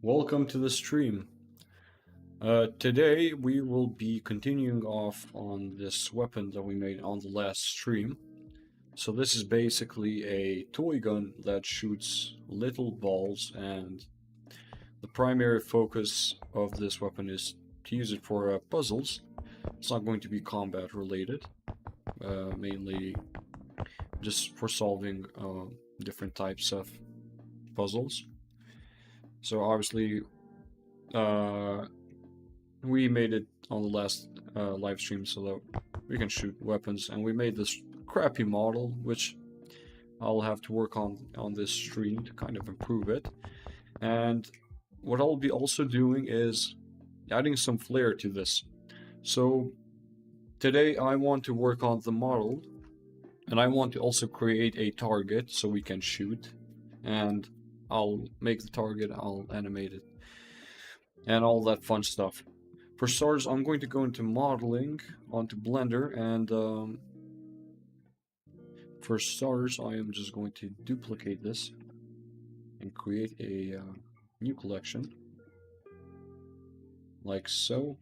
Welcome to the stream. Today we will be continuing off on this weapon that we made on the last stream. So this is basically a toy gun that shoots little balls, and the primary focus of this weapon is to use it for puzzles. It's not going to be combat related, mainly just for solving different types of puzzles. So obviously, uh, we made it on the last live stream so that we can shoot weapons, and we made this crappy model, which I'll have to work on this stream to kind of improve it. And what I'll be also doing is adding some flair to this. So today I want to work on the model, and I want to also create a target so we can shoot, and I'll make the target, I'll animate it, and all that fun stuff. For starters, I'm going to go into modeling onto Blender, and for starters, I am just going to duplicate this and create a new collection, like so.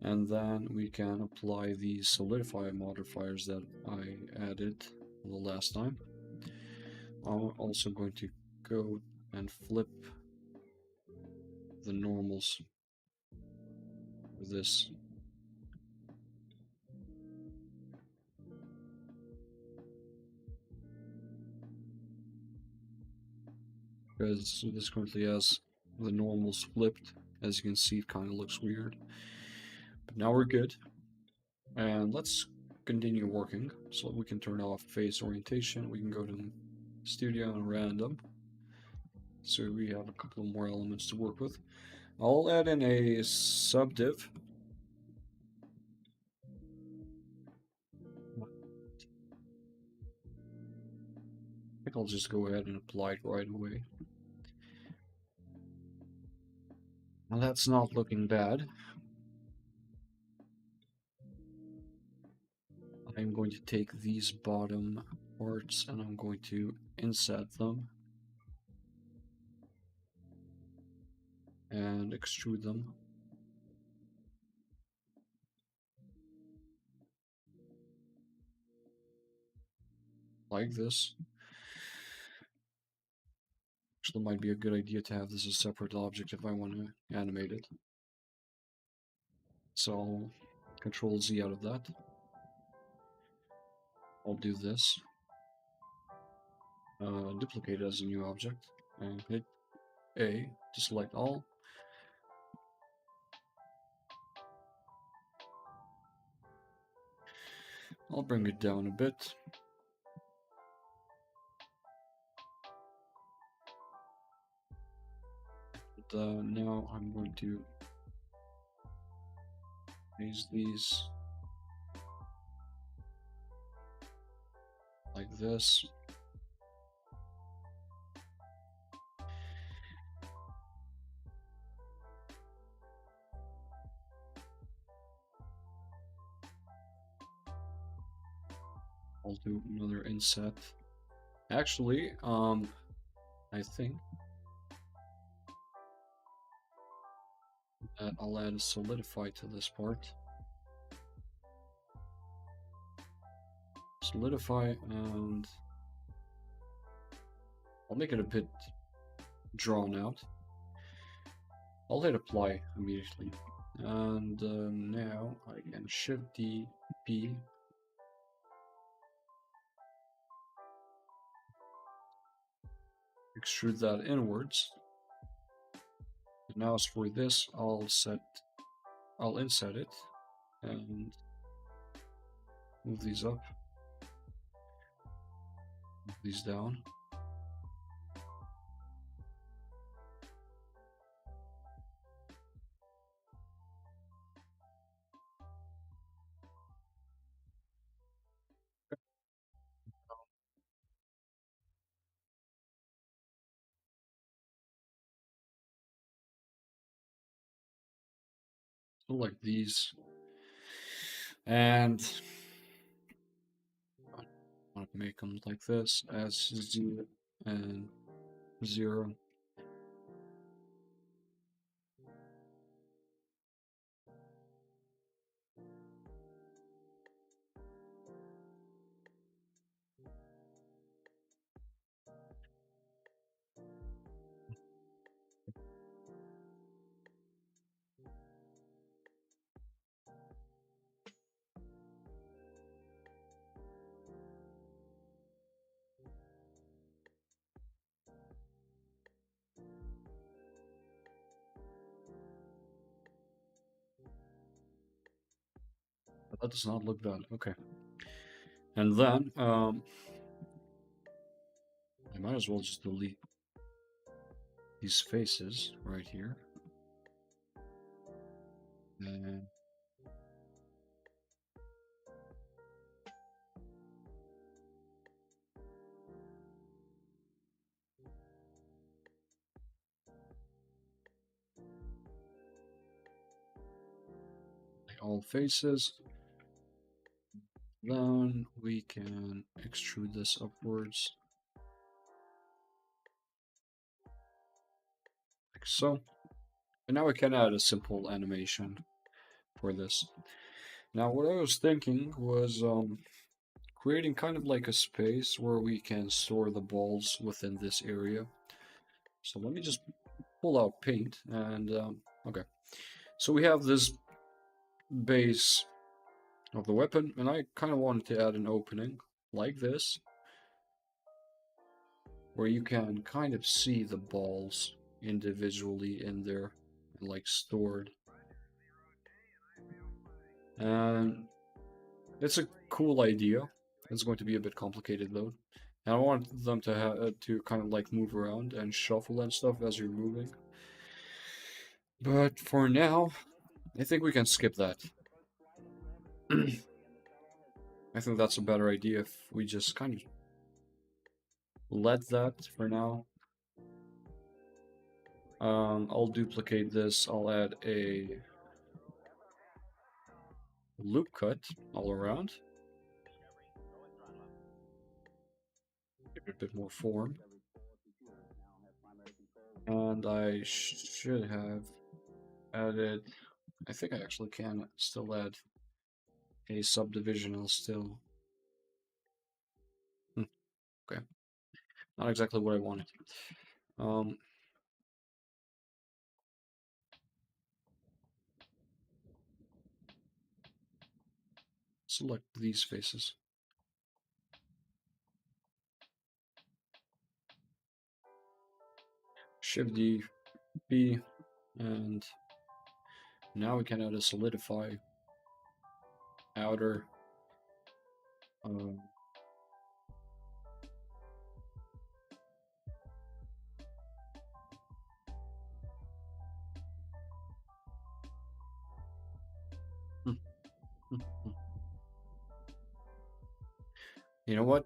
And then we can apply the solidify modifiers that I added the last time. I'm also going to go and flip the normals for this. Because this currently has the normals flipped. As you can see, it kind of looks weird. But now we're good. And let's continue working. So we can turn off face orientation. We can go to studio and random. So we have a couple more elements to work with. I'll add in a subdiv. I think I'll just go ahead and apply it right away. Now that's not looking bad. I'm going to take these bottom parts and I'm going to inset them and extrude them. Like this. Actually, might be a good idea to have this as a separate object if I want to animate it. So I'll Control Z out of that. I'll do this. Duplicate it as a new object and hit A to select all. I'll bring it down a bit. Now I'm going to raise these like this. I'll do another inset. Actually, I think that I'll add a solidify to this part. Solidify, and I'll make it a bit drawn out. I'll hit apply immediately. And now I can shift D, P, extrude that inwards. And now as for this, I'll inset it and move these up, move these down. So like these. And I want to make them like this as 0 and 0. That does not look bad. Okay. And then, I might as well just delete these faces right here. And all faces. Then we can extrude this upwards. Like so. And now we can add a simple animation for this. Now what I was thinking was creating kind of like a space where we can store the balls within this area. So let me just pull out paint and okay. So we have this base of the weapon, and I kind of wanted to add an opening like this, where you can kind of see the balls individually in there, like stored. And it's a cool idea. It's going to be a bit complicated though. And I want them to have to kind of like move around and shuffle and stuff as you're moving. But for now, I think we can skip that. I think that's a better idea if we just kind of let that for now. I'll duplicate this. I'll add a loop cut all around. Give it a bit more form. And I should have added, I think I actually can still add a subdivisional still. Okay. Not exactly what I wanted. Select these faces. Shift D, B, and now we can add a solidify outer. You know what?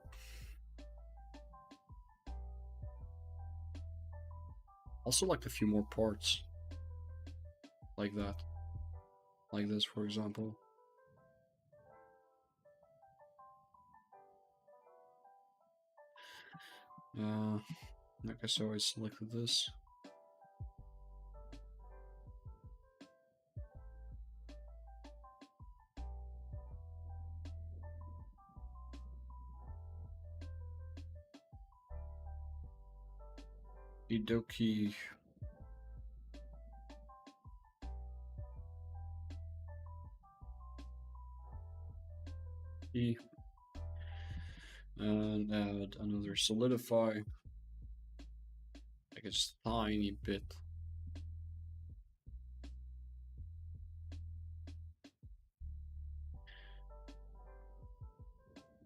I'll select a few more parts. Like that. Like this, for example. I guess I always selected this. Idoki. E. And add another solidify. Like it's tiny bit.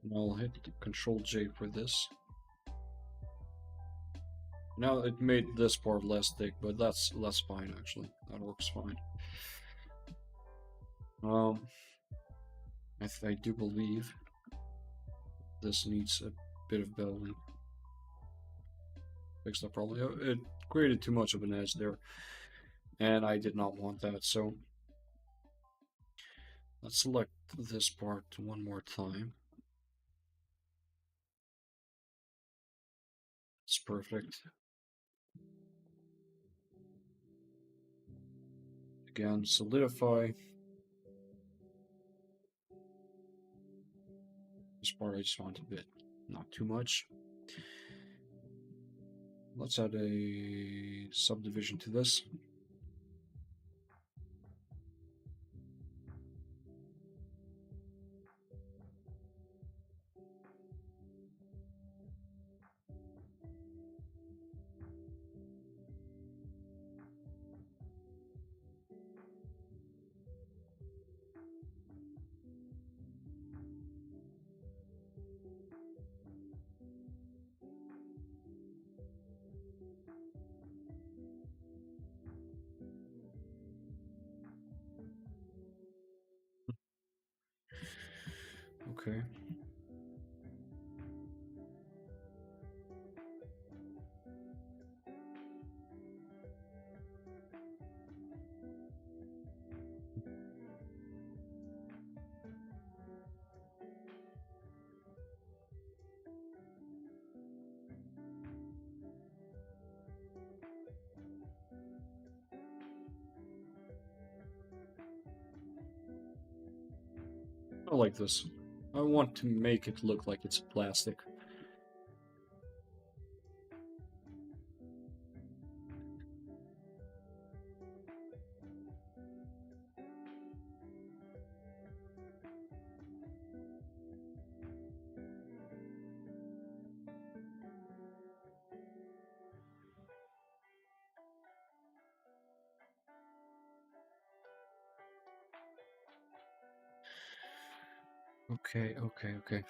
And I'll hit Control J for this. Now it made this part less thick, but that's fine actually. That works fine. I do believe this needs a bit of beveling. Fix that problem. It created too much of an edge there, and I did not want that. So let's select this part one more time. It's perfect. Again, solidify. This part I just want a bit, not too much. Let's add a subdivision to this. Okay. I like this. I want to make it look like it's plastic. Okay, okay, okay.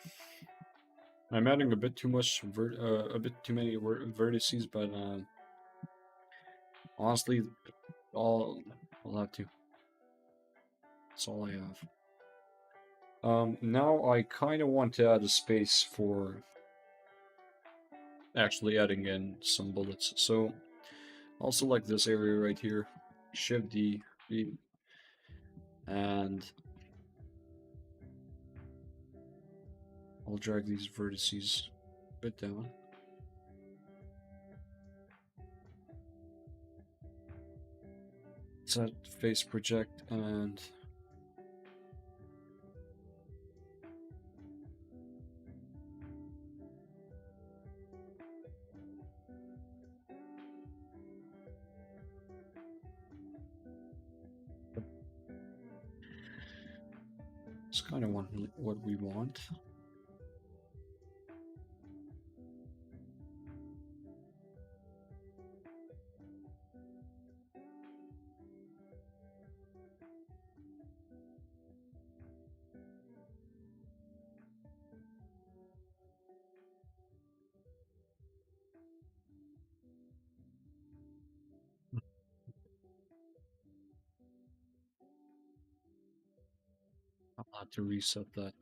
I'm adding a bit too much, a bit too many vertices, but honestly, all I'll have to. That's all I have. Now I kind of want to add a space for actually adding in some bullets. So I'll select this area right here, Shift D, and I'll drag these vertices a bit down. Set face project and it's kind of what we want. I'll have to reset that.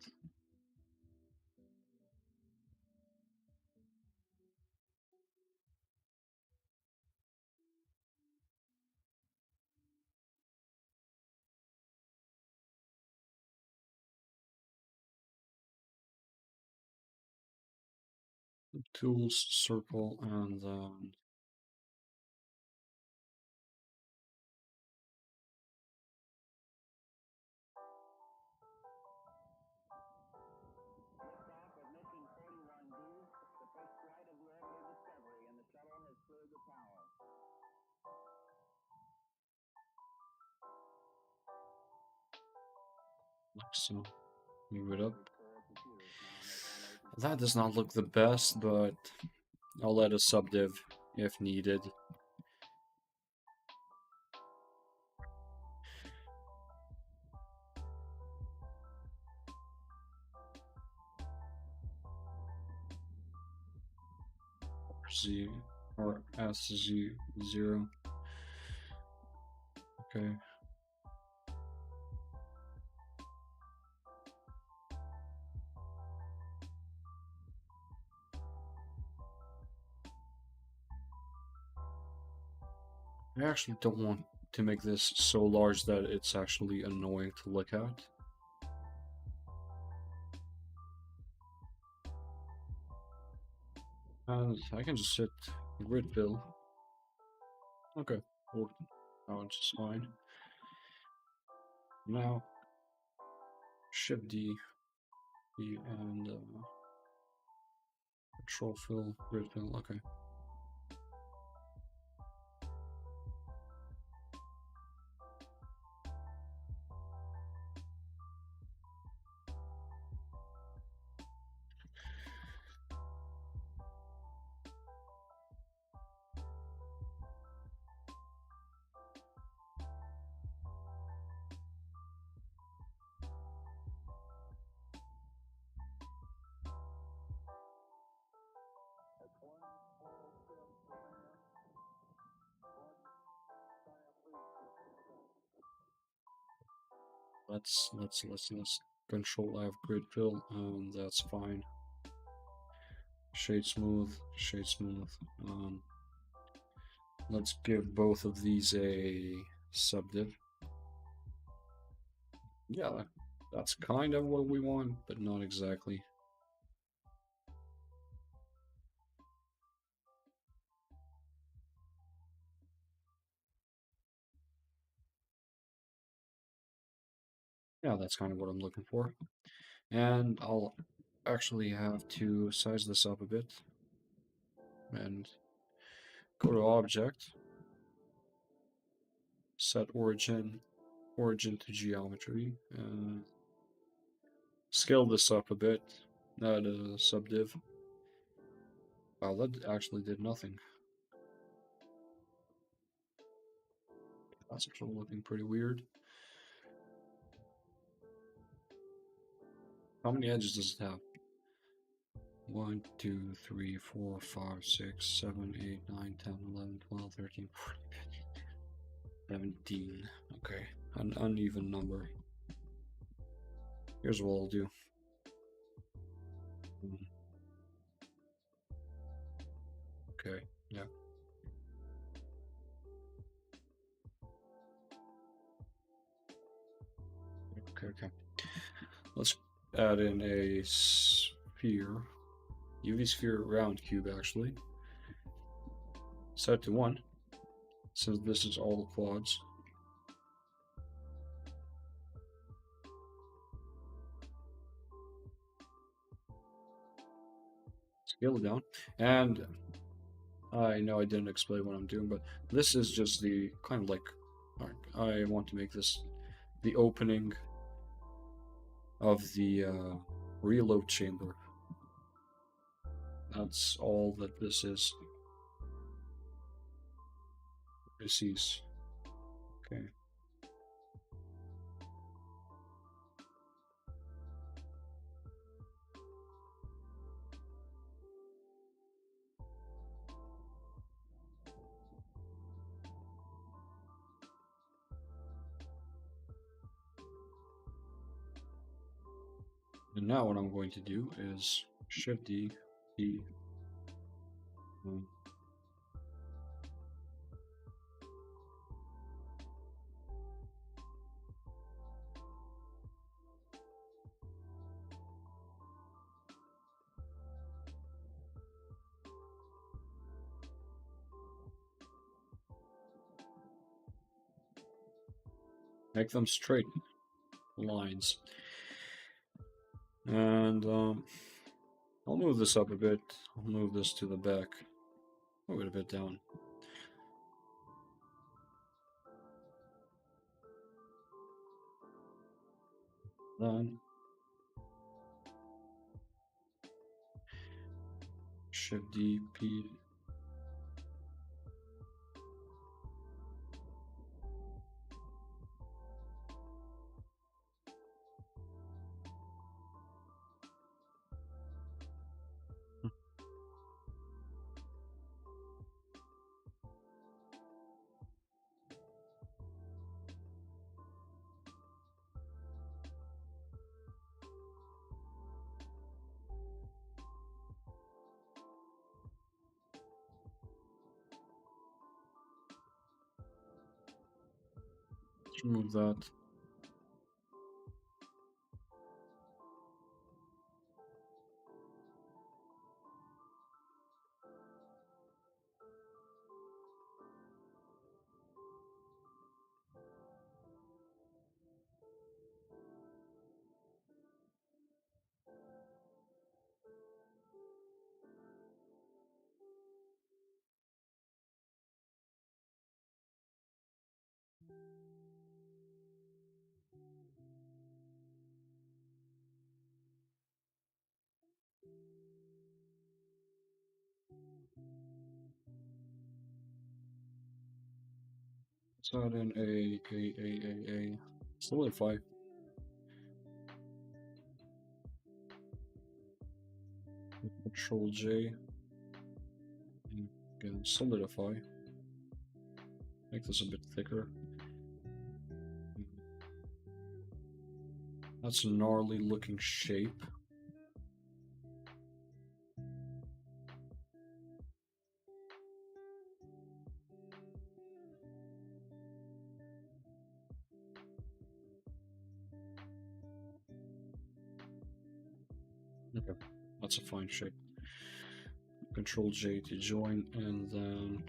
Tools, circle, and like so. Move it up. That does not look the best, but I'll add a subdiv if needed. Z or SZ0. Okay. I actually don't want to make this so large that it's actually annoying to look at. And I can just set grid fill. Okay, well, now it's just fine. Now, Shift D, and Control fill, grid fill. Okay. Let's control F grid fill, and that's fine. Shade smooth, shade smooth. Let's give both of these a subdiv. Yeah, that's kind of what we want, but not exactly. Yeah, that's kind of what I'm looking for. And I'll actually have to size this up a bit and go to object, set origin to geometry, and scale this up a bit, add a subdiv. Wow, that actually did nothing. That's actually looking pretty weird. How many edges does it have? 1, 2, 3, 4, 5, 6, 7, 8, 9, 10, 11, 12, 13, 14, 15, 17. Okay, an uneven number. Here's what I'll do. Okay, yeah. Okay. Let's add in a sphere. UV sphere round cube, actually. Set to 1, since this is all quads. Scale it down. And I know I didn't explain what I'm doing, but this is just the kind of like, I want to make this the opening of the reload chamber. That's all that this is. Receives. Okay. And now what I'm going to do is Shift D, D, make them straight lines. And I'll move this up a bit. I'll move this to the back. Move it a bit down. Then Shift D, P. Let's remove that. Let's add in a solidify. Control J. And again, solidify. Make this a bit thicker. That's a gnarly looking shape. Okay, that's a fine shape. Control J to join, and then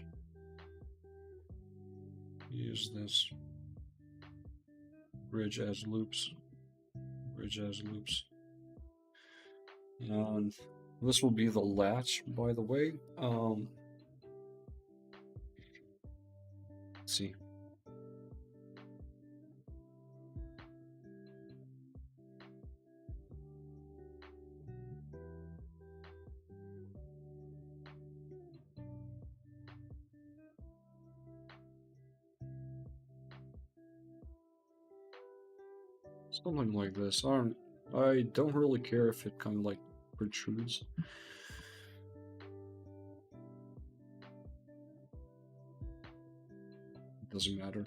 use this bridge as loops. Bridge as loops. And this will be the latch, by the way. Let's see. Something like this. I don't really care if it kind of like protrudes. It doesn't matter.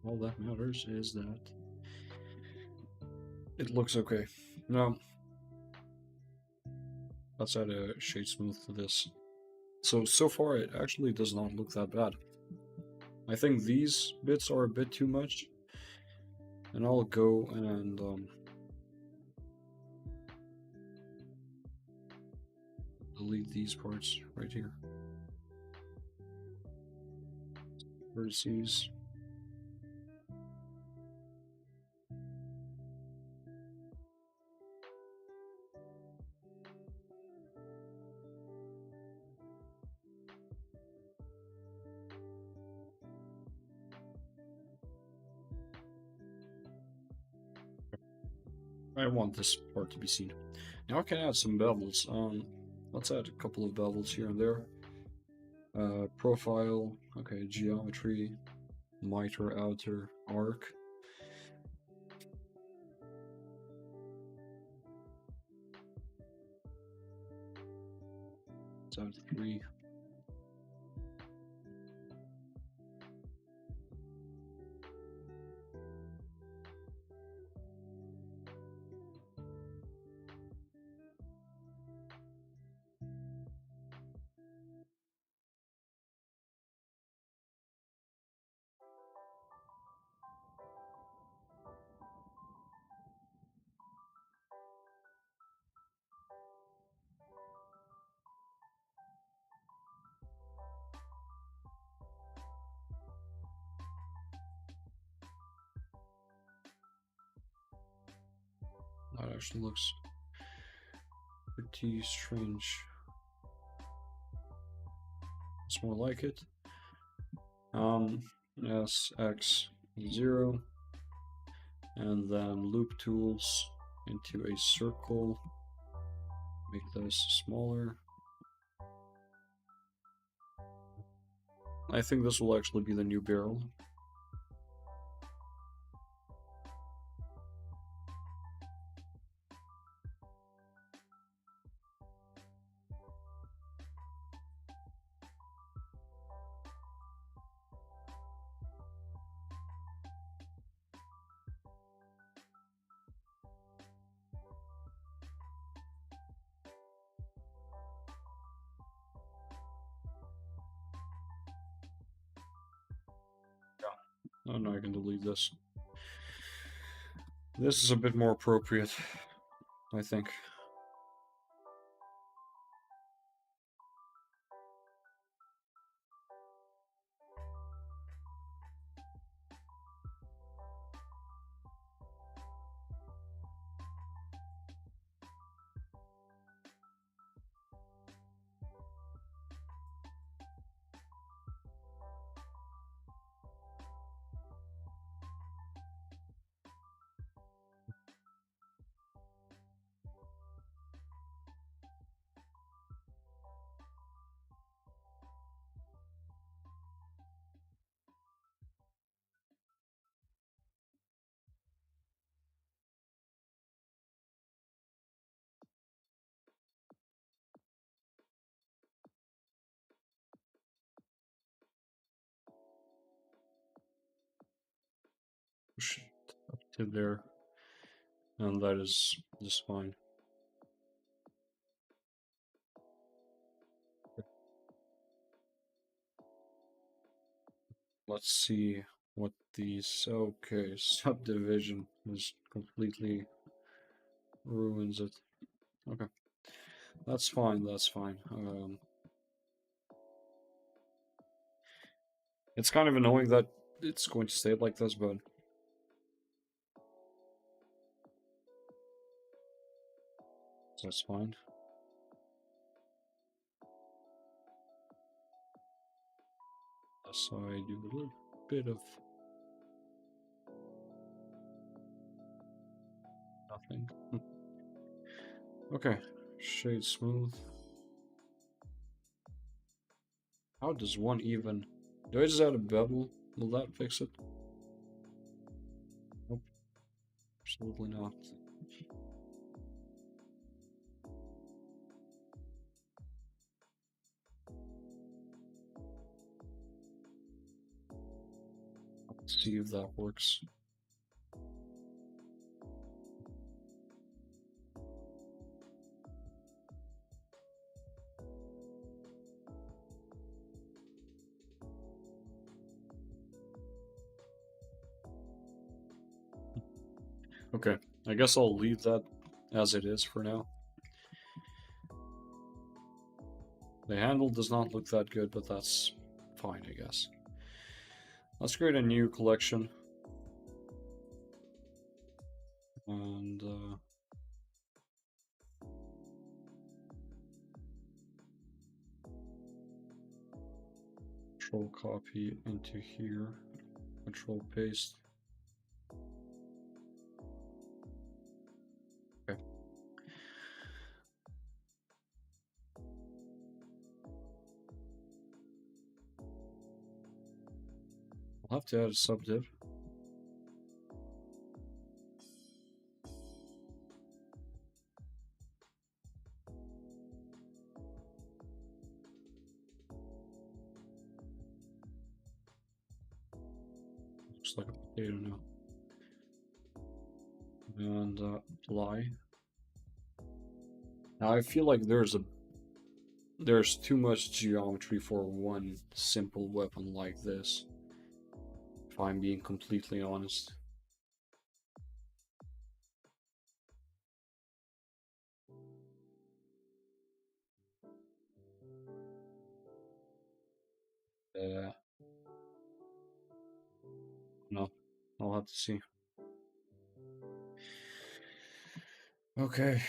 All that matters is that it looks okay. Now, let's add a shade smooth to this. So far it actually does not look that bad. I think these bits are a bit too much. And I'll go and delete these parts right here. Vertices. I want this part to be seen. Now I can add some bevels. Let's add a couple of bevels here and there. Profile, okay, geometry, miter, outer, arc. Let's add 3. That actually looks pretty strange. It's more like it. S, X, 0. And then loop tools into a circle. Make this smaller. I think this will actually be the new barrel. Oh no, I can delete this. This is a bit more appropriate, I think. to there, and that is just fine. Let's see what these. Okay, subdivision is completely ruins it. Okay, that's fine. That's fine. It's kind of annoying that it's going to stay like this, but that's fine. So I do a little bit of nothing. Okay, shade smooth. How does one even... Do I just add a bevel? Will that fix it? Nope. Absolutely not. Let's see if that works. Okay, I guess I'll leave that as it is for now. The handle does not look that good, but that's fine, I guess. Let's create a new collection. And control copy into here, control paste. Okay. I'll have to add a subdiv. Looks like a potato now. And apply. Now I feel like there's too much geometry for one simple weapon like this, if I'm being completely honest. No, I'll have to see. Okay.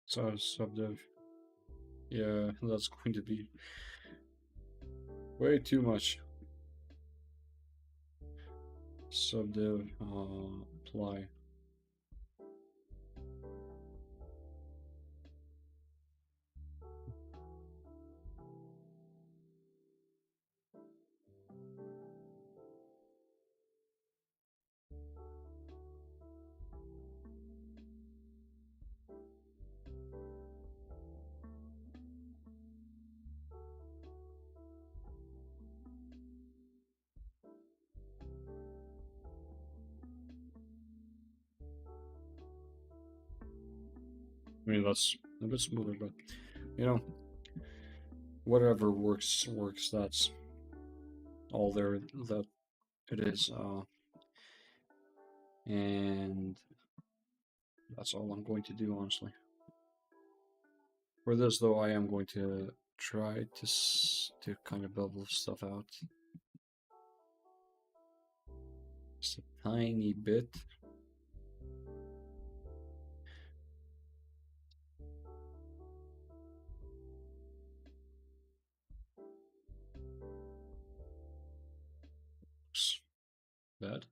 So subdiv. Yeah, that's going to be way too much. Subdiv, apply. I mean, that's a bit smoother, but you know, whatever works, works. That's all there that it is. And that's all I'm going to do, honestly. For this, though, I am going to try to kind of bevel stuff out. Just a tiny bit. Looks bad.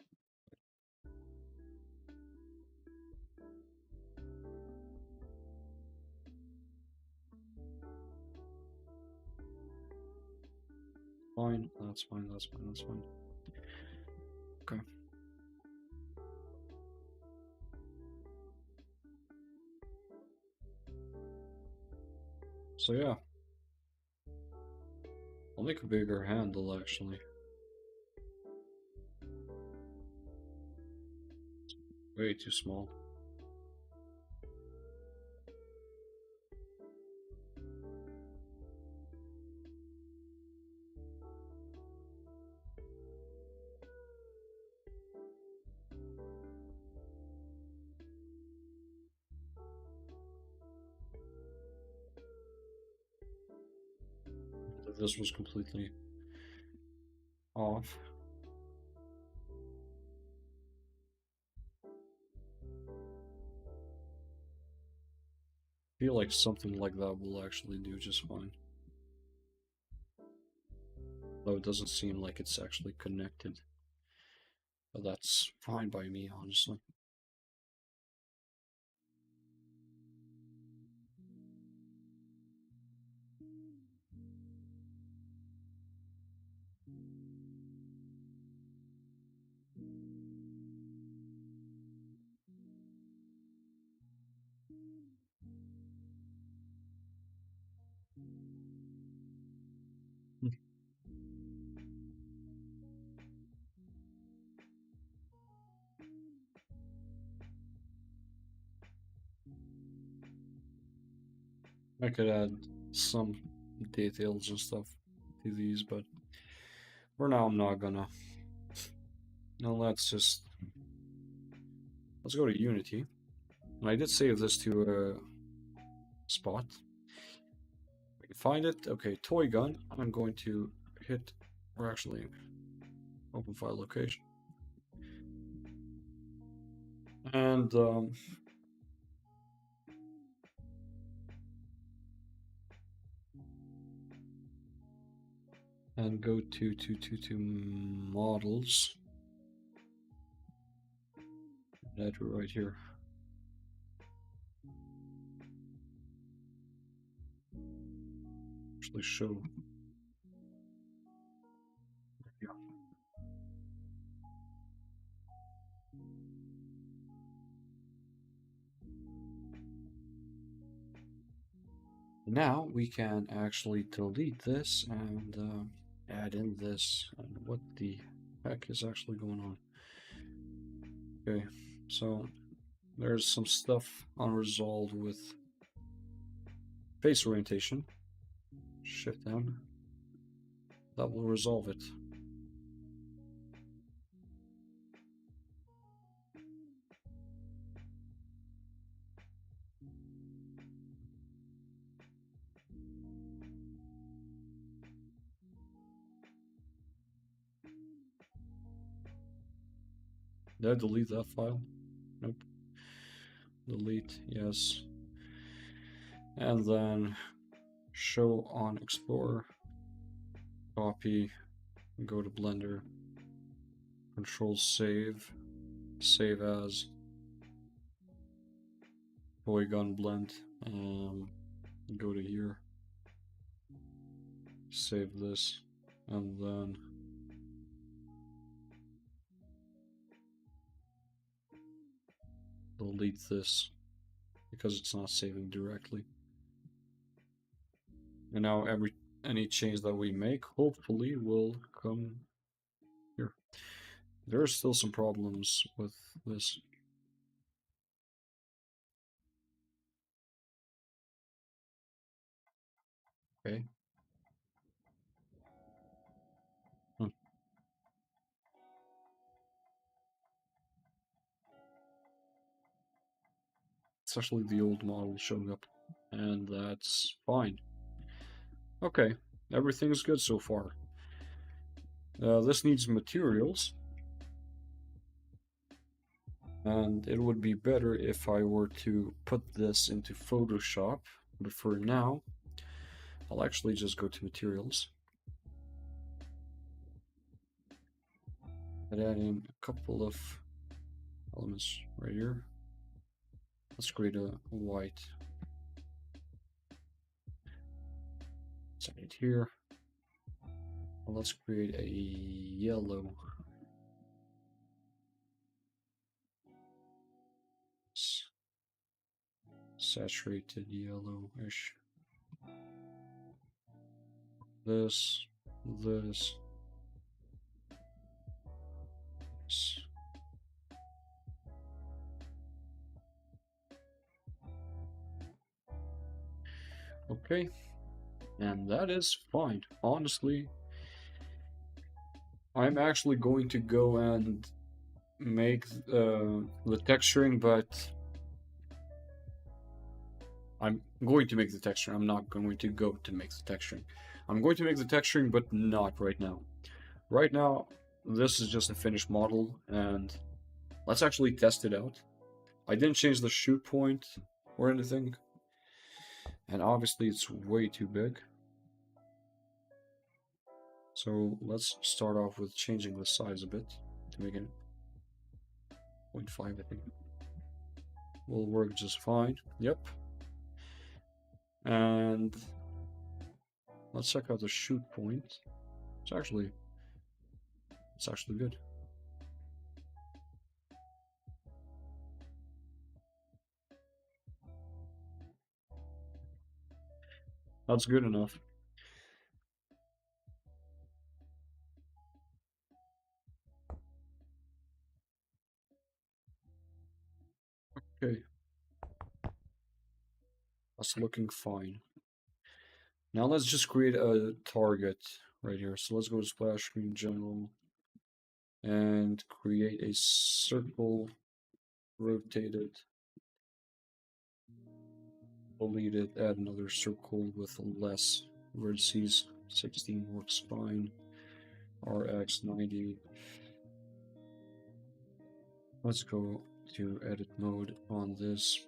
Fine, that's fine, that's fine, that's fine. Okay. So yeah, I'll make a bigger handle actually. Way too small. This was completely off. I feel like something like that will actually do just fine. Though it doesn't seem like it's actually connected. But that's fine by me, honestly. I could add some details and stuff to these, but for now I'm not gonna. Now let's go to Unity. And I did save this to a spot. We can find it. Okay, toy gun. I'm going to hit, or actually, open file location. And go to models. That right here. Actually show. Yeah. Now we can actually delete this and add in this. And what the heck is actually going on? Okay, so there's some stuff unresolved with face orientation. Shift M. That will resolve it. Did I delete that file? Nope. Delete, yes. And then show on Explorer. Copy, go to Blender. Control save. Save as Polygon blend. Go to here. Save this. And then delete this because it's not saving directly. And now any change that we make hopefully will come here. There are still some problems with this. Okay. It's actually the old model showing up, and that's fine. Okay, everything's good so far. This needs materials, and it would be better if I were to put this into Photoshop, but for now, I'll actually just go to materials and add in a couple of elements right here. Let's create a white. Let's add it here. Well, let's create a yellow. Saturated yellowish. this, this. Okay, and that is fine. Honestly, I'm actually going to go and make the texturing, but I'm going to make the texturing. I'm not going to go to make the texturing. I'm going to make the texturing, but not right now. Right now, this is just a finished model, and let's actually test it out. I didn't change the shoot point or anything, and obviously it's way too big. So let's start off with changing the size a bit to make it 0.5, I think. Will work just fine. Yep. And let's check out the shoot point. It's actually good. That's good enough. Okay. That's looking fine. Now let's just create a target right here. So let's go to splash screen general and create a circle, rotate it, delete it, add another circle with less vertices. 16 works fine. RX 90. Let's go to edit mode on this.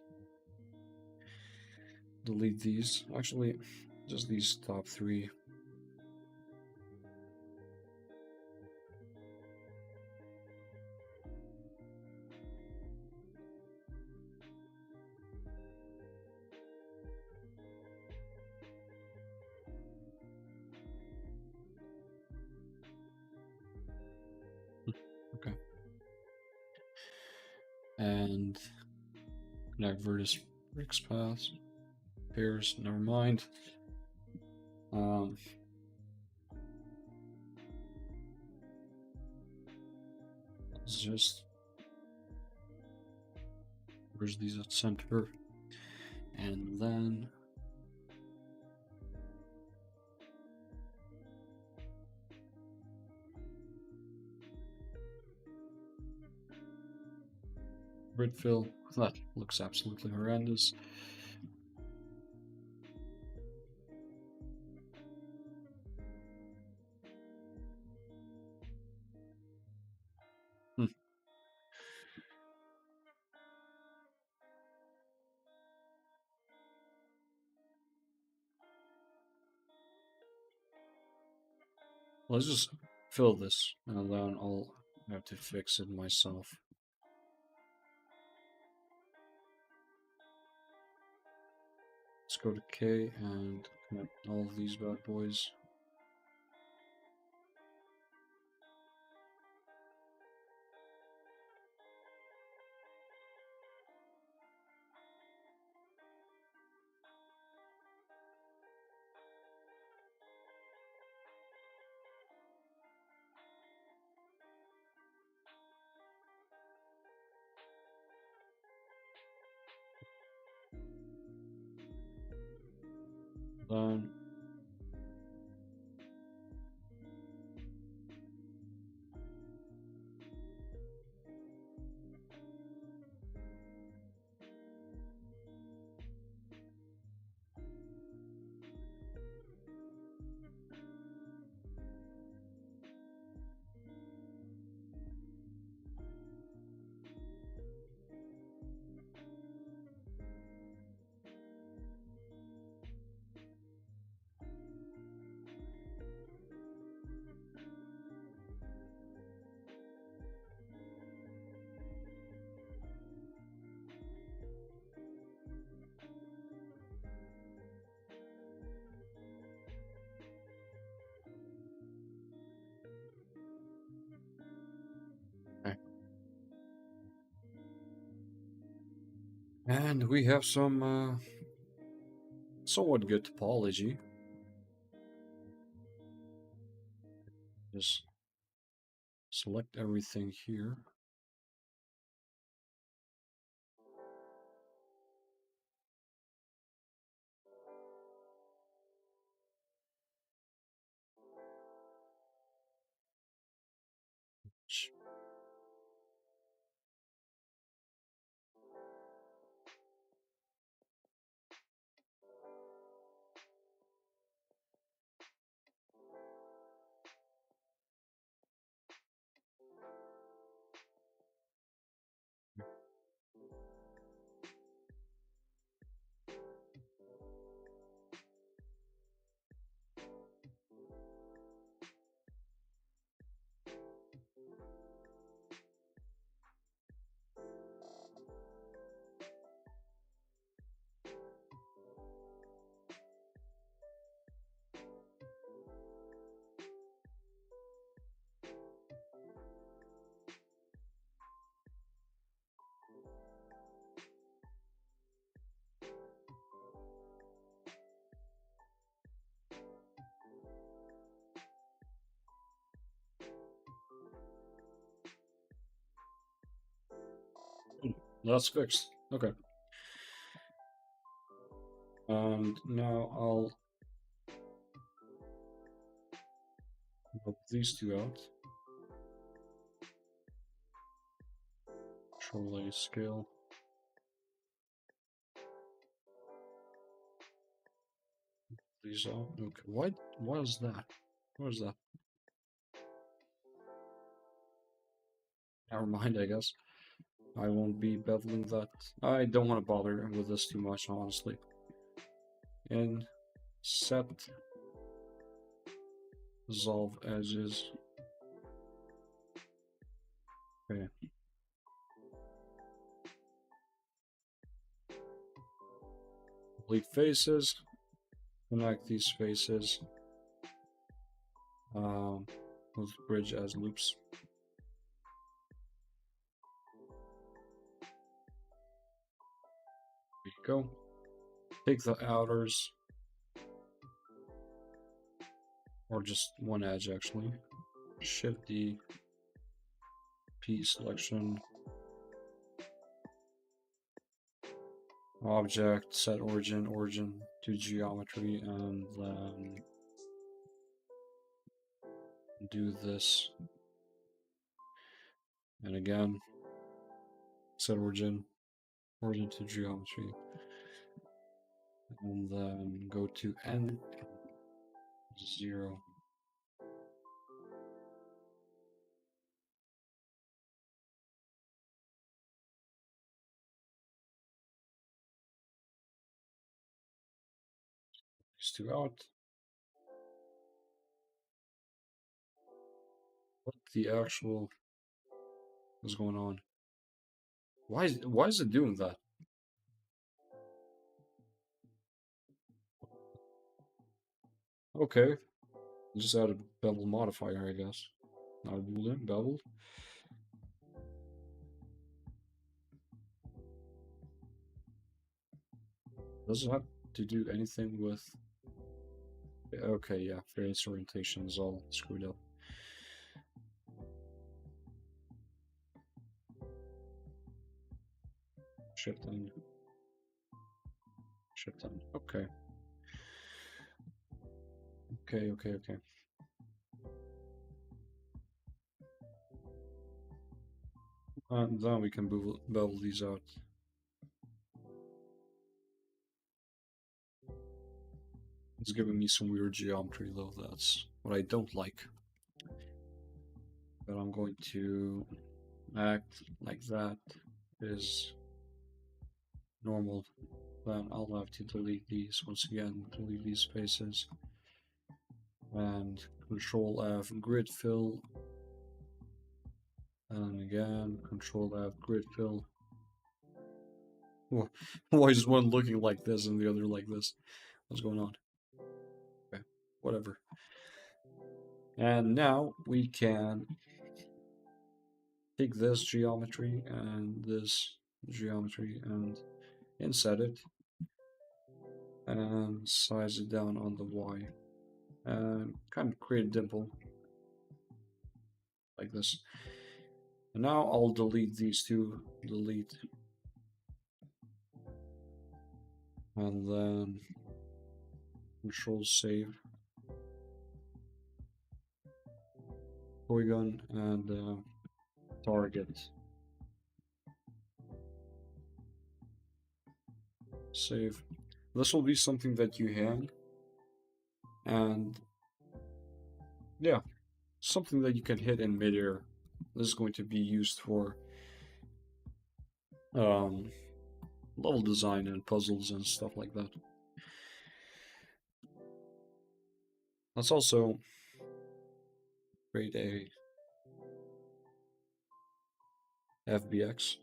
Delete these. Actually, just these top three. Okay. And connect vertex bricks paths. Pairs, never mind. Let's just merge these at center, and then grid fill. That looks absolutely horrendous. Let's just fill this, and then I'll have to fix it myself. Let's go to K and connect all of these bad boys. Then and we have some somewhat good topology. Just select everything here. That's fixed. Okay. And now I'll help these two out. Control A scale. These out. Okay. What is that? What is that? Never mind, I guess. I won't be beveling that. I don't want to bother with this too much, honestly. And set dissolve edges. Okay. Complete faces. Connect these faces. With bridge as loops. There you go. Take the outers. Or just one edge actually. Shift D. P selection. Object, set origin to geometry, and then do this. And again, set origin to geometry. And then go to N 0. These two out. What the actual is going on? Why is it doing that? Okay. Just add a bevel modifier, I guess. Not a boolean, bevel. Does it have to do anything with... Okay, yeah, variance orientation is all screwed up. Shift N. Shift N. Okay. Okay. And then we can bevel these out. It's giving me some weird geometry though, that's what I don't like. But I'm going to act like that is normal. Then I'll have to delete these once again, delete these spaces. And Control F grid fill. And again, Control F grid fill. Why is one looking like this and the other like this? What's going on? Okay, whatever. And now we can take this geometry and this geometry and inset it and size it down on the Y and kind of create a dimple. like this. And now I'll delete these two, delete, and then Control save, polygon, and target. Save. This will be something that you hang, and yeah, something that you can hit in midair. This is going to be used for level design and puzzles and stuff like that. Let's also create a FBX.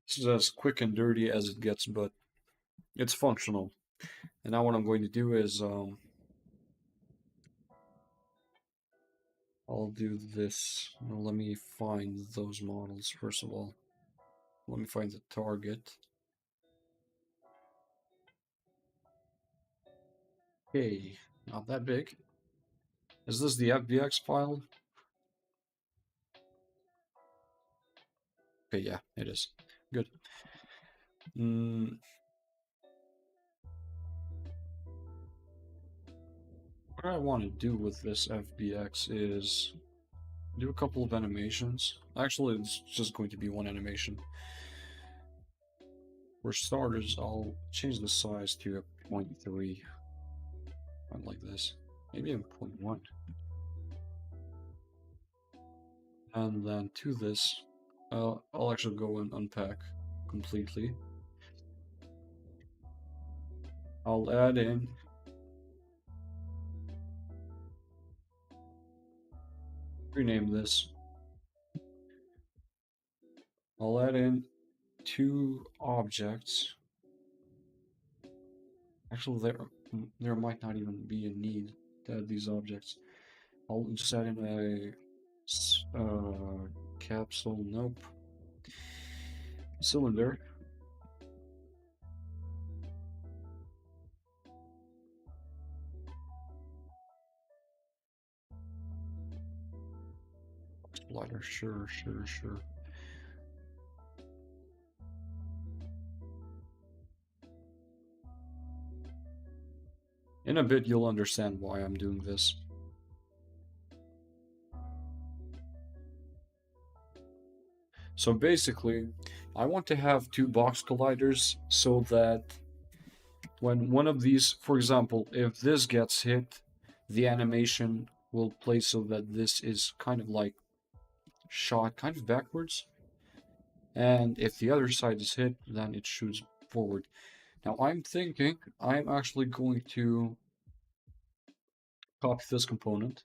This is as quick and dirty as it gets, but it's functional. And now what I'm going to do is I'll do this. Now let me find those models first of all. Let me find the target. Okay, not that big. Is this the FBX file? Okay, yeah, it is. Good. What I want to do with this FBX is do a couple of animations. Actually, it's just going to be one animation. For starters, I'll change the size to a 0.3. Like this. Maybe a 0.1. And then to this, I'll actually go and unpack completely. I'll add in rename this. I'll add in 2 objects. Actually, there might not even be a need to add these objects. I'll just add in a capsule. Nope. Cylinder. Splitter. Sure. In a bit, you'll understand why I'm doing this. So basically, I want to have 2 box colliders so that when one of these, for example, if this gets hit, the animation will play so that this is kind of like shot kind of backwards. And if the other side is hit, then it shoots forward. Now I'm thinking I'm actually going to copy this component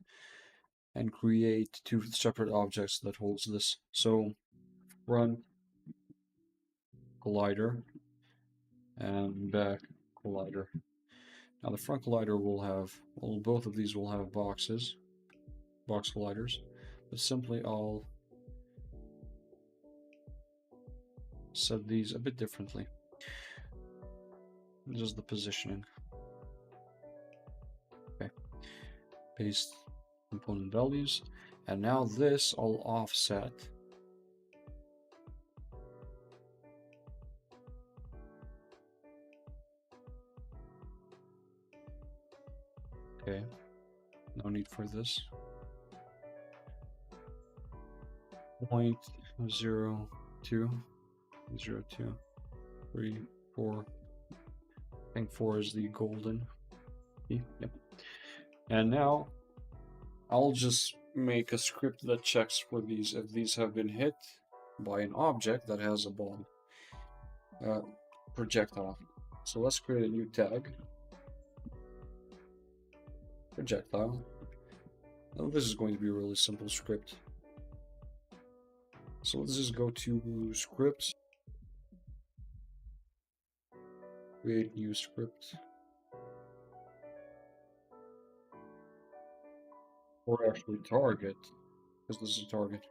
and create 2 separate objects that holds this. So front collider and back collider. Now the front collider will have, well, both of these will have box colliders, but simply I'll set these a bit differently. Just the positioning. Okay. Paste component values. And now this I'll offset. Okay. No need for this. 0.02, 0.02, 3, 4. I think 4 is the golden. Yep. And now I'll just make a script that checks for these if these have been hit by an object that has a ball projectile. So let's create a new tag. Projectile. Now this is going to be a really simple script. So let's just go to scripts. Create new script. Or actually target, because this is a target.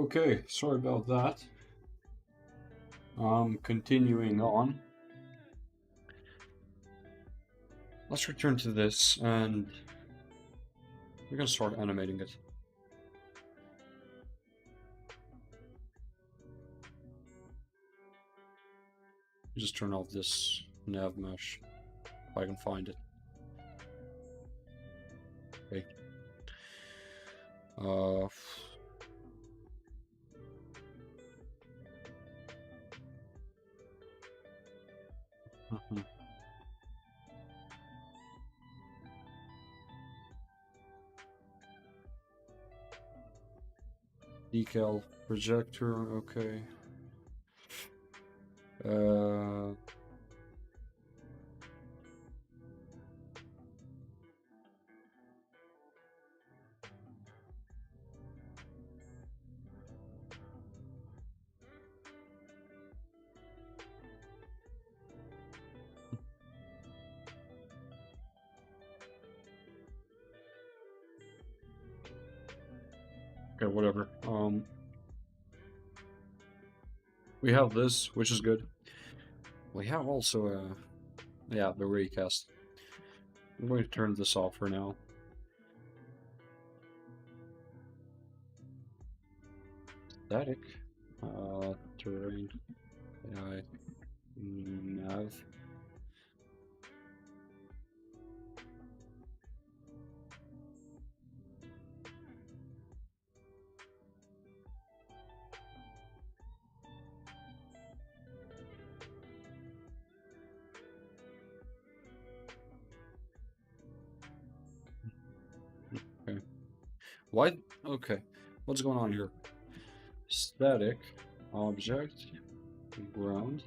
Okay, sorry about that. Continuing on. Let's return to this, and we're gonna start animating it. Just turn off this nav mesh, if I can find it. Okay. Decal projector, okay. Okay, whatever. We have this, which is good. We have also yeah, the raycast. I'm going to turn this off for now. Static. Terrain. AI. Nav. Okay. Why? Okay. What's going on here? Static. Object. Ground.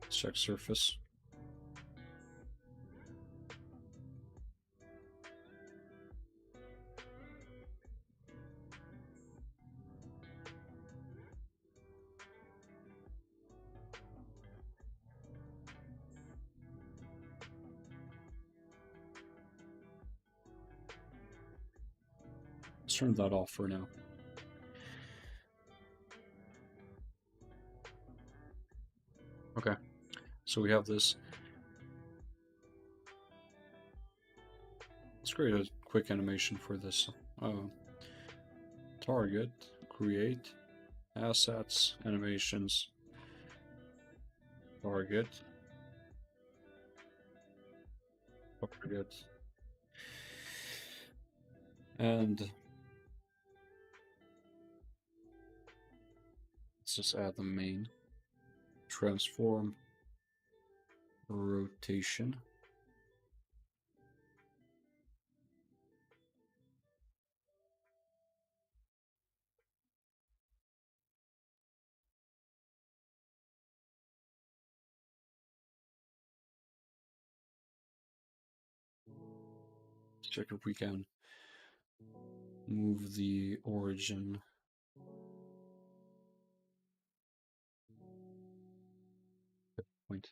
Let's check surface. Let's turn that off for now. Okay. So we have this. Let's create a quick animation for this. Target, create, assets, animations, target, and let's just add the main. Transform, rotation. Check if we can move the origin. Point.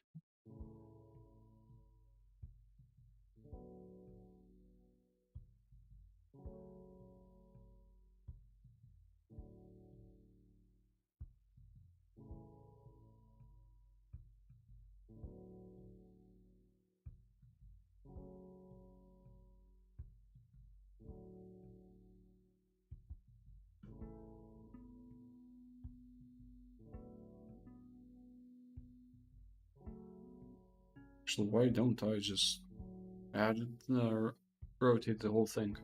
Actually, why don't I just add it, rotate the whole thing?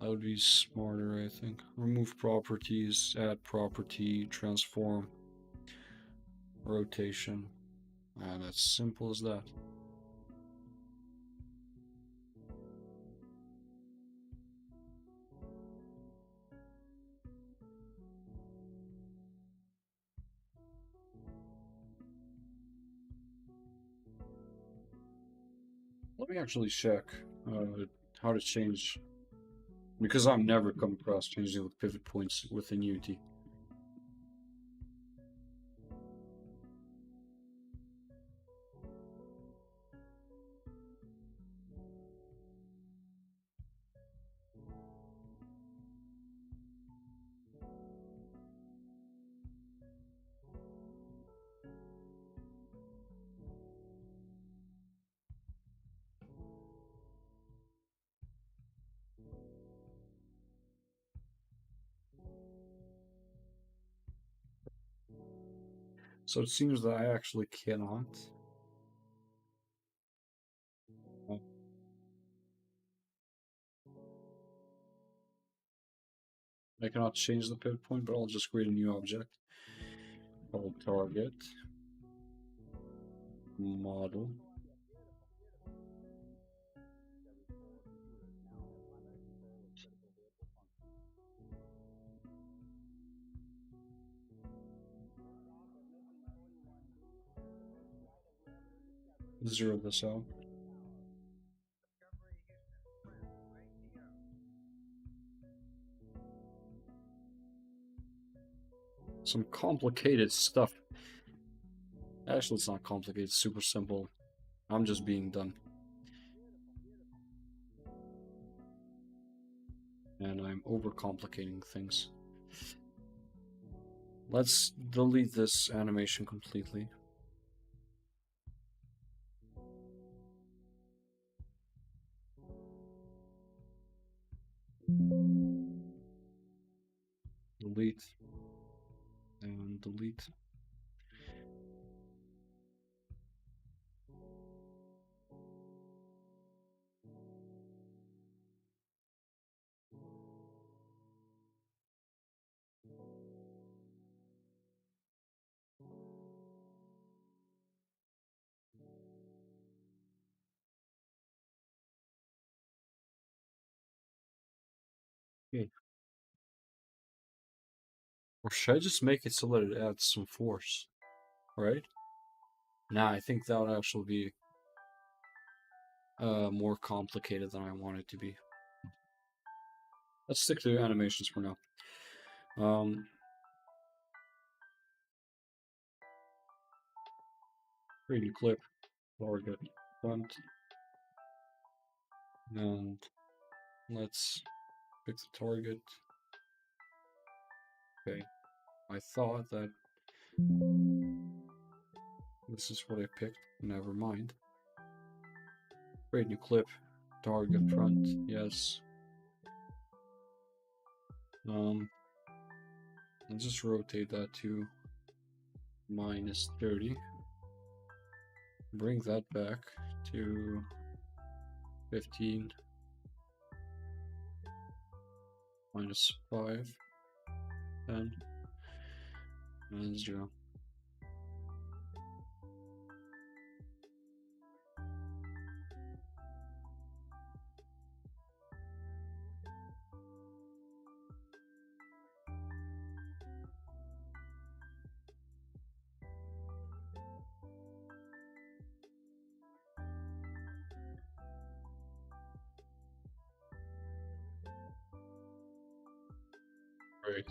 That would be smarter, I think. Remove properties, add property, transform, rotation. And it's simple as that. Let me actually check how to change Because I've never come across changing the pivot points within Unity. So it seems that I actually cannot. I cannot change the pivot point, but I'll just create a new object called target model. Zero this out. Some complicated stuff. Actually, it's not complicated, it's super simple. I'm just being done. And I'm overcomplicating things. Let's delete this animation completely. Delete. And delete. Okay. Or should I just make it so that it adds some force? Right? Nah, I think that would actually be more complicated than I want it to be. Let's stick to animations for now. Create a clip, target, front, and let's pick the target. Okay, I thought that this is what I picked. Never mind. Create new clip, target, front, yes. Let's just rotate that to -30. Bring that back to 15. -5. 10. And 0. Right.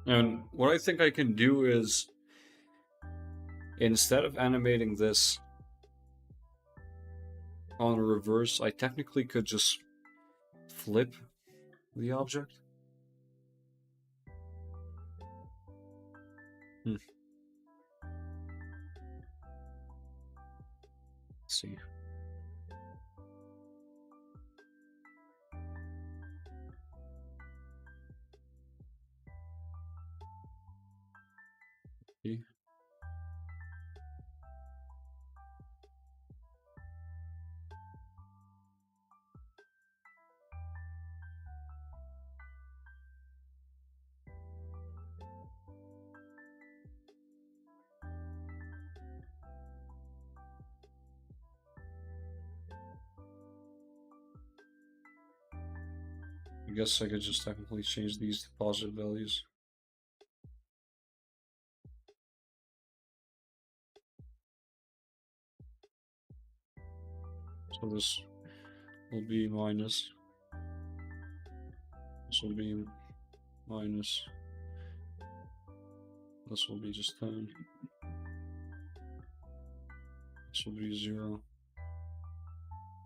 And what I think I can do is, instead of animating this on reverse, I technically could just flip the object. Let's see. See? I guess I could just technically change these to positive values. So this will be minus. This will be minus. This will be just 10. This will be 0.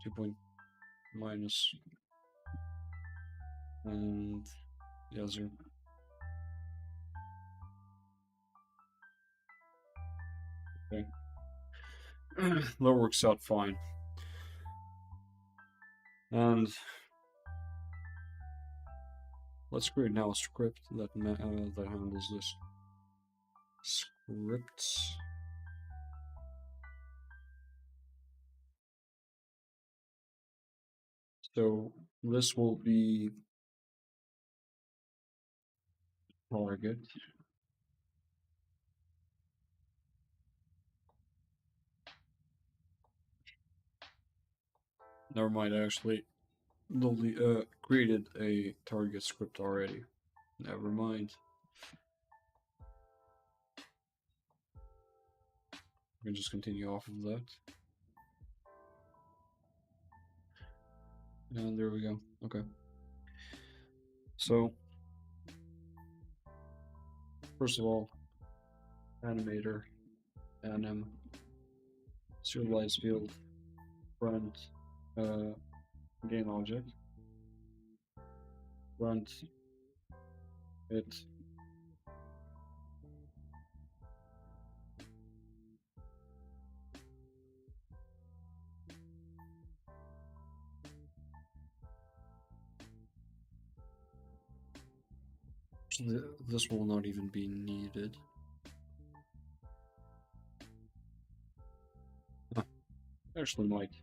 2 point minus. And yeah, 0. Okay. That works out fine. And let's create now a script that handles this. Scripts. So this will be target. Never mind, I actually created a target script already. Never mind. We can just continue off of that. And there we go. Okay. So, first of all, animator, anim, serialize field, front, game object, front, it, this will not even be needed. Actually might.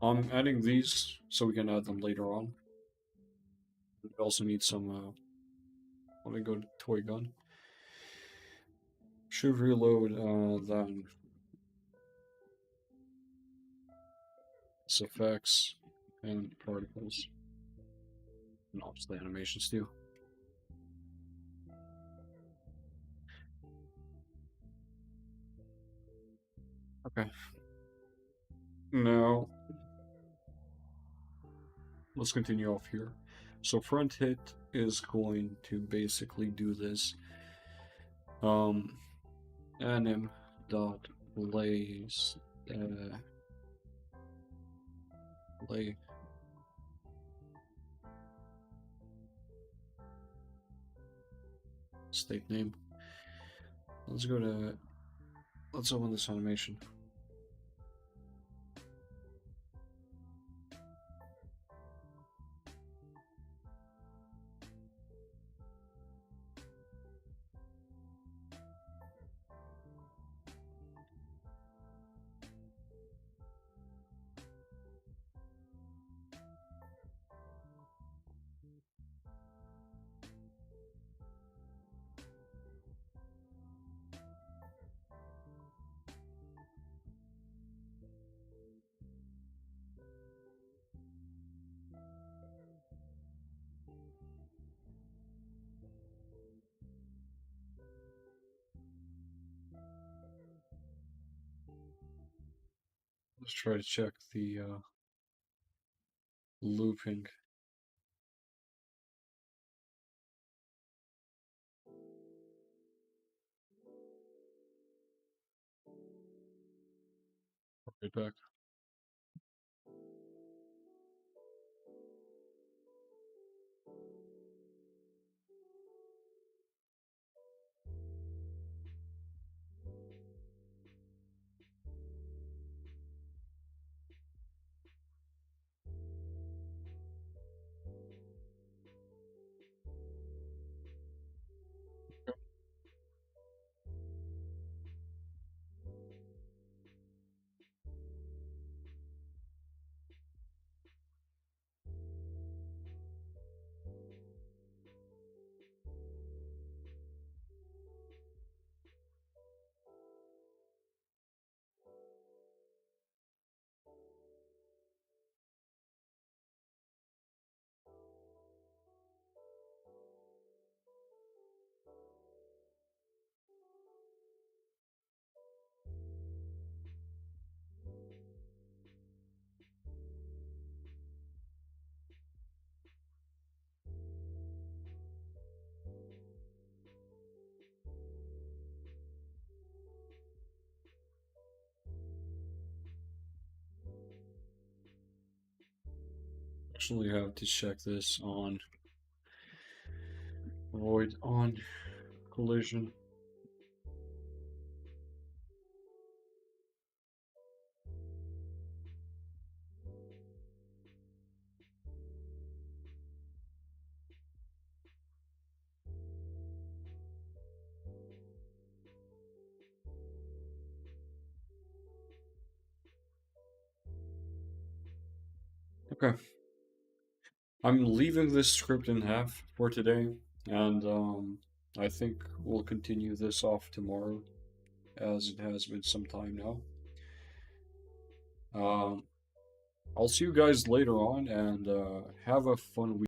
I'm adding these so we can add them later on. We also need some, let me go to toy gun. Should reload, then effects and particles. And obviously animations too. Okay. Now, let's continue off here. So front hit is going to basically do this. Anim dot lays lay state name. Let's open this animation. Let's try to check the looping. Right back. actually have to check this on void on collision. Okay. I'm leaving this script in half for today, and I think we'll continue this off tomorrow, as it has been some time now. Um, I'll see you guys later on, and have a fun week.